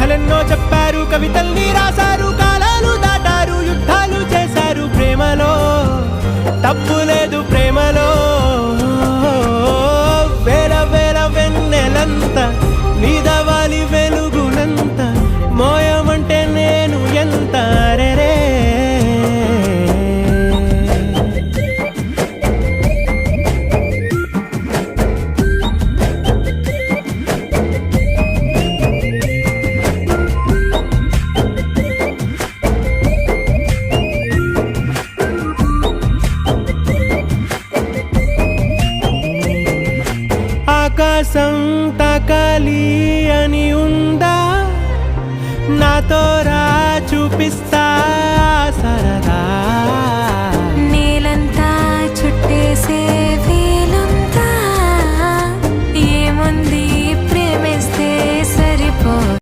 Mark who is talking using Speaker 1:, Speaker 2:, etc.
Speaker 1: కథలెన్నో చెప్పారు, కవితల్ని రాశారు, కాలాలు దాటారు, యుద్ధాలు చేశారు. ప్రేమలో తప్పు లేదు, ప్రేమలో వేల వేల వెన్నెలంత నీదవాలి వెలుగునంత మోయమంటే నేను ఎంత రే. ఆకాశం తాకాలి అని ఉందా, నాతో రా చూపిస్తా